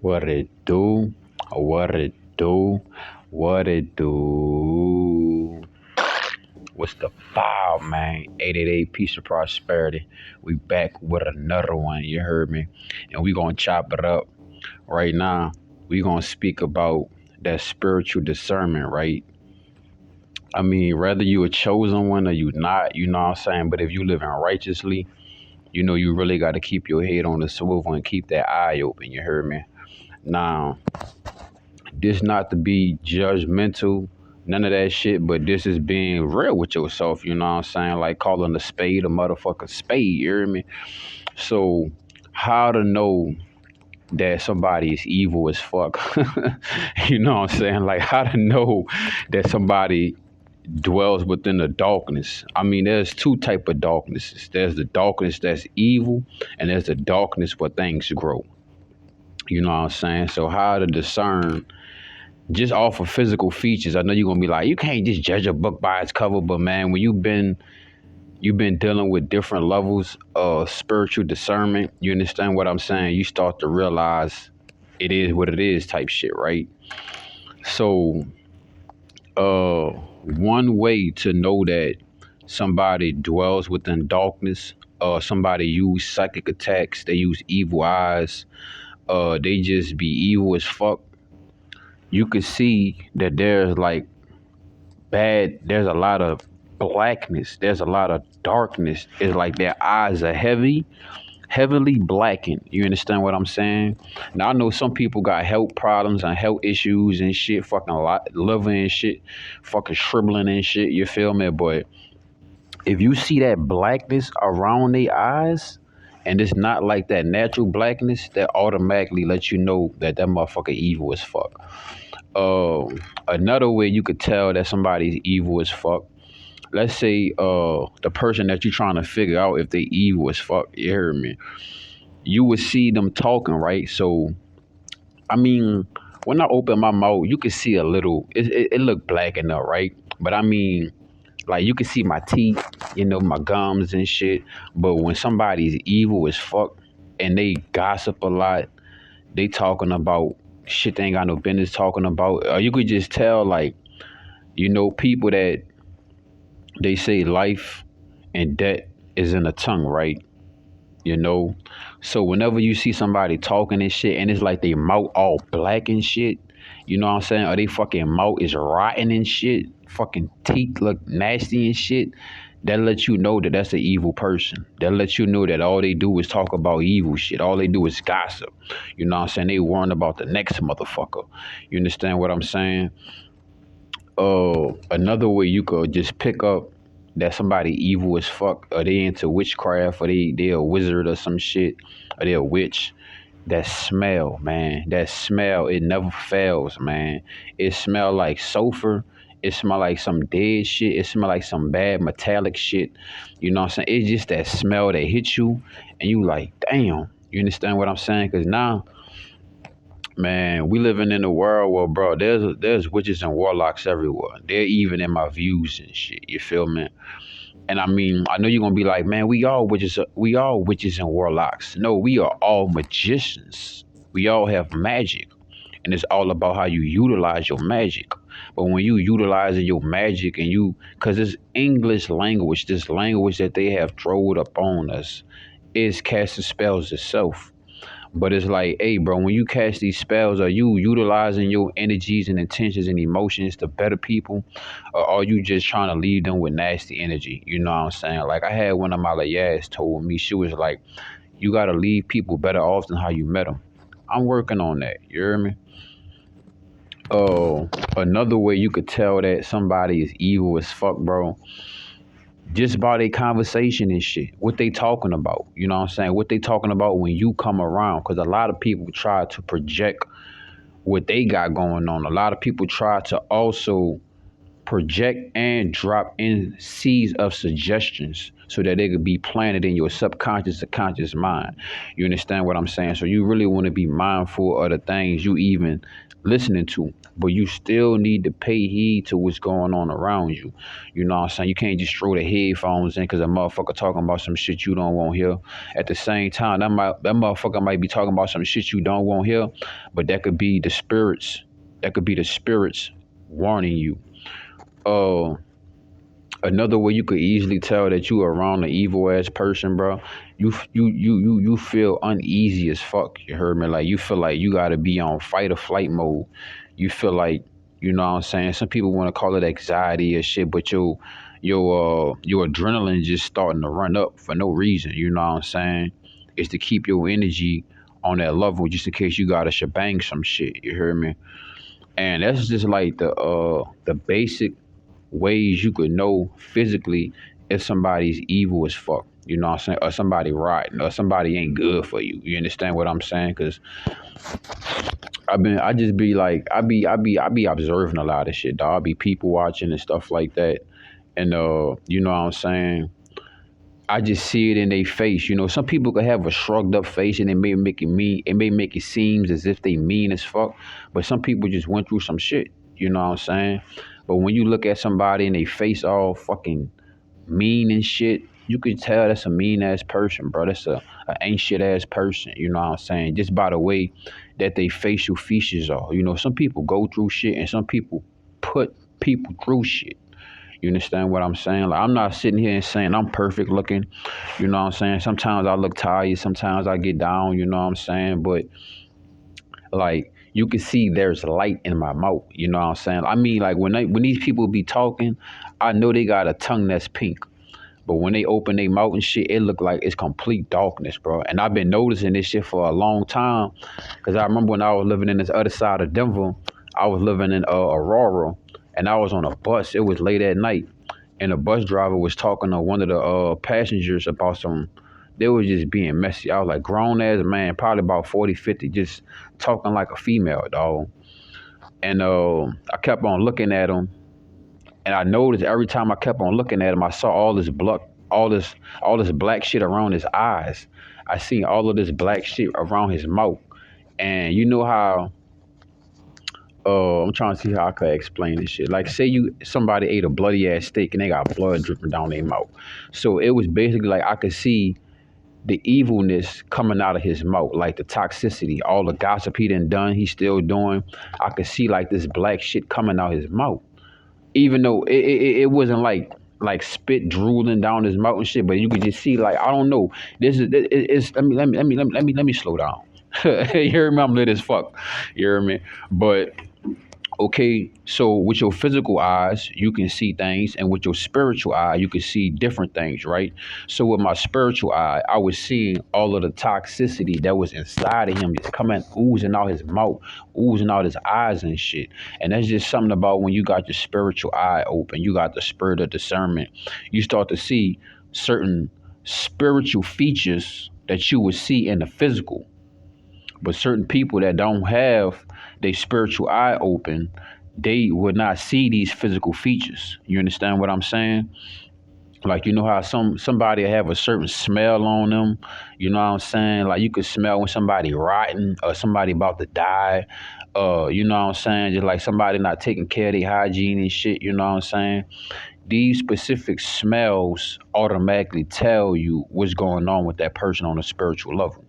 What it do? What it do? What it do? What's the file, man? 888 Peace and Prosperity. We back with another one, you heard me? And we gonna chop it up. Right now, we gonna speak about that spiritual discernment, right? I mean, whether you a chosen one or you not, you know what I'm saying? But if you living righteously, you know you really gotta keep your head on the swivel and keep that eye open, you heard me? Now, this not to be judgmental, none of that shit, but this is being real with yourself, you know what I'm saying? Like calling a spade a motherfucking spade, you hear me? So how to know that somebody is evil as fuck? You know what I'm saying? Like how to know that somebody dwells within the darkness. I mean, there's two type of darknesses. There's the darkness that's evil, and there's the darkness where things grow. You know what I'm saying? So how to discern just off of physical features. I know you're gonna be like, you can't just judge a book by its cover, but man, when you've been dealing with different levels of spiritual discernment, you understand what I'm saying? You start to realize it is what it is type shit, right? So one way to know that somebody dwells within darkness, somebody use psychic attacks, they use evil eyes, they just be evil as fuck. You could see that there's a lot of blackness, there's a lot of darkness. It's like their eyes are heavily blackened. You understand what I'm saying? Now I know some people got health problems and health issues and shit, fucking a lot liver and shit, fucking shriveling and shit, you feel me? But if you see that blackness around their eyes, and it's not like that natural blackness, that automatically lets you know that that motherfucker evil as fuck. Another way you could tell that somebody's evil as fuck. Let's say the person that you're trying to figure out if they evil as fuck, you heard me? You would see them talking, right? So I mean, when I open my mouth, you can see a little. It look black enough, right? But I mean, like you can see my teeth, you know, my gums and shit. But when somebody's evil as fuck and they gossip a lot, they talking about shit they ain't got no business talking about. You could just tell, like, you know, people that they say life and death is in the tongue, right? You know, so whenever you see somebody talking and shit, and it's like they mouth all black and shit, you know what I'm saying? Or they fucking mouth is rotten and shit, fucking teeth look nasty and shit. That lets you know that that's an evil person. That lets you know that all they do is talk about evil shit. All they do is gossip. You know what I'm saying? They worrying about the next motherfucker. You understand what I'm saying? Another way you could just pick up that somebody evil as fuck, or they into witchcraft, or they a wizard or some shit, or they a witch. That smell, man. That smell, it never fails, man. It smell like sulfur. It smell like some dead shit. It smell like some bad metallic shit. You know what I'm saying? It's just that smell that hits you, and you like, damn. You understand what I'm saying? Because now, man, we living in a world where, bro, there's witches and warlocks everywhere. They're even in my views and shit. You feel me? And I mean, I know you're gonna be like, man, we all witches and warlocks. No, we are all magicians. We all have magic. And it's all about how you utilize your magic. But when you utilizing your magic and cause it's English language, this language that they have thrown up on us is casting spells itself. But it's like, hey, bro, when you cast these spells, are you utilizing your energies and intentions and emotions to better people? Or are you just trying to leave them with nasty energy? You know what I'm saying? Like, I had one of my layas told me, she was like, you got to leave people better off than how you met them. I'm working on that. You hear me? Another way you could tell that somebody is evil as fuck, bro, just by their conversation and shit, what they talking about. You know what I'm saying? What they talking about when you come around. Because a lot of people try to project what they got going on. A lot of people try to also project and drop in seeds of suggestions so that they could be planted in your subconscious or conscious mind. You understand what I'm saying? So you really want to be mindful of the things you even listening to, but you still need to pay heed to what's going on around you. You know what I'm saying? You can't just throw the headphones in because a motherfucker talking about some shit you don't want to hear. At the same time, that motherfucker might be talking about some shit you don't want to hear, but that could be the spirits. That could be the spirits warning you. Uh, Another way you could easily tell that you around an evil ass person, bro. You feel uneasy as fuck. You heard me? Like you feel like you gotta be on fight or flight mode. You feel like, you know what I'm saying? Some people want to call it anxiety or shit, but your adrenaline just starting to run up for no reason. You know what I'm saying? It's to keep your energy on that level just in case you gotta shebang some shit. You hear me? And that's just like the basic ways you could know physically if somebody's evil as fuck. You know what I'm saying? Or somebody rotten, or somebody ain't good for you. You understand what I'm saying? Because I just be like, I be observing a lot of shit, dog. I be people watching and stuff like that. And you know what I'm saying? I just see it in their face. You know, some people could have a shrugged up face and it may make it mean, it may make it seem as if they mean as fuck. But some people just went through some shit. You know what I'm saying? But when you look at somebody and they face all fucking mean and shit, you can tell that's a mean ass person, bro. That's a ain't shit ass person. You know what I'm saying? Just by the way that they facial features are. You know, some people go through shit and some people put people through shit. You understand what I'm saying? Like I'm not sitting here and saying I'm perfect looking. You know what I'm saying? Sometimes I look tired, sometimes I get down, you know what I'm saying? But like you can see there's light in my mouth, you know what I'm saying? I mean like when these people be talking, I know they got a tongue that's pink. But when they open their mouth and shit, it look like it's complete darkness, bro. And I've been noticing this shit for a long time. Cause I remember when I was living in this other side of Denver, I was living in Aurora, and I was on a bus. It was late at night, and the bus driver was talking to one of the passengers about some. They was just being messy. I was like, grown ass man, probably about 40, 50, just talking like a female, dog. And I kept on looking at him, and I noticed every time I kept on looking at him, I saw all this black shit around his eyes. I seen all of this black shit around his mouth. And you know how I'm trying to see how I could explain this shit. Like say somebody ate a bloody ass steak and they got blood dripping down their mouth. So it was basically like I could see the evilness coming out of his mouth, like the toxicity, all the gossip he done, he's still doing. I could see like this black shit coming out his mouth, even though it wasn't like spit drooling down his mouth and shit, but you could just see like I don't know. This is it's let me slow down. You hear me? I'm lit as fuck. You hear me? But okay, so with your physical eyes, you can see things, and with your spiritual eye, you can see different things, right? So with my spiritual eye, I was seeing all of the toxicity that was inside of him just coming, oozing out his mouth, oozing out his eyes and shit. And that's just something about when you got your spiritual eye open, you got the spirit of discernment, you start to see certain spiritual features that you would see in the physical. But certain people that don't have their spiritual eye open, they would not see these physical features. You understand what I'm saying? Like you know how somebody have a certain smell on them. You know what I'm saying? Like you could smell when somebody rotten or somebody about to die. You know what I'm saying? Just like somebody not taking care of their hygiene and shit. You know what I'm saying? These specific smells automatically tell you what's going on with that person on a spiritual level.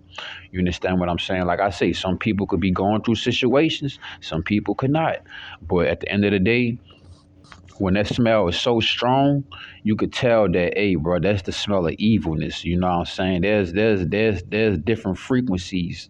You understand what I'm saying? Like I say, some people could be going through situations, some people could not. But at the end of the day, when that smell is so strong, you could tell that, hey, bro, that's the smell of evilness. You know what I'm saying? There's different frequencies,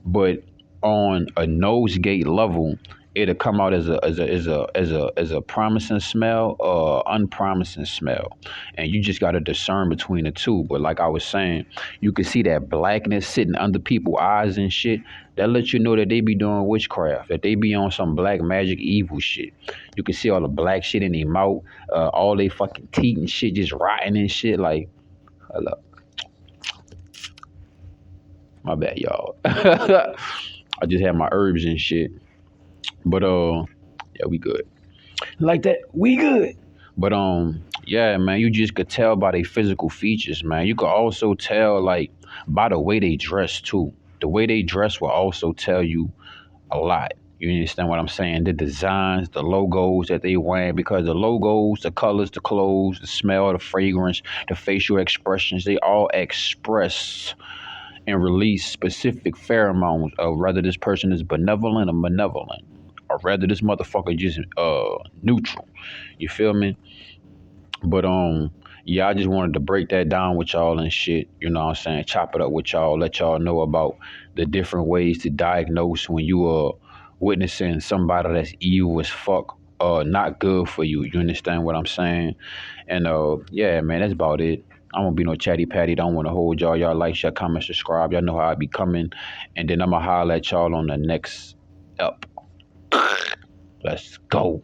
but on a nose gate level, it'll come out as a promising smell or unpromising smell, and you just got to discern between the two. But like I was saying, you can see that blackness sitting under people's eyes and shit. That lets you know that they be doing witchcraft, that they be on some black magic evil shit. You can see all the black shit in their mouth, all they fucking teeth and shit just rotting and shit. Like, hold up, my bad, y'all. I just had my herbs and shit. But yeah, we good. Like that, we good. But Yeah, man, you just could tell by their physical features, man. You could also tell like by the way they dress too. The way they dress will also tell you a lot. You understand what I'm saying? The designs, the logos that they wear, because the logos, the colors, the clothes, the smell, the fragrance, the facial expressions, they all express and release specific pheromones of whether this person is benevolent or malevolent, or whether this motherfucker just neutral. You feel me? But yeah, I just wanted to break that down with y'all and shit. You know what I'm saying? Chop it up with y'all, let y'all know about the different ways to diagnose when you are witnessing somebody that's evil as fuck, not good for you. You understand what I'm saying? And yeah, man, that's about it. I won't be no chatty patty. Don't want to hold y'all. Y'all like, share, comment, subscribe. Y'all know how I be coming. And then I'ma holler at y'all on the next up. Let's go.